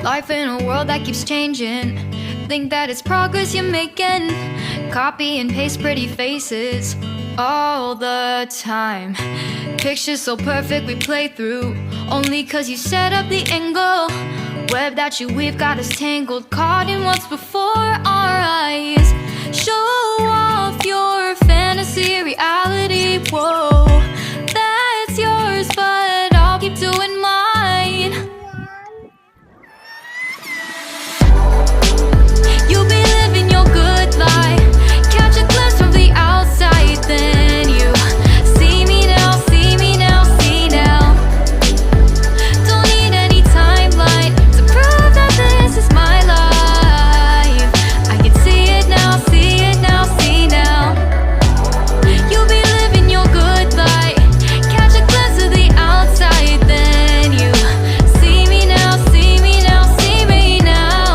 Life in a world that keeps changing. Think that it's progress you're making. Copy and paste pretty faces all the time. Pictures so perfect we play through, only cause you set up the angle. Web that you weave got us tangled, caught in what's before our eyes. Show off your fantasy reality, whoa.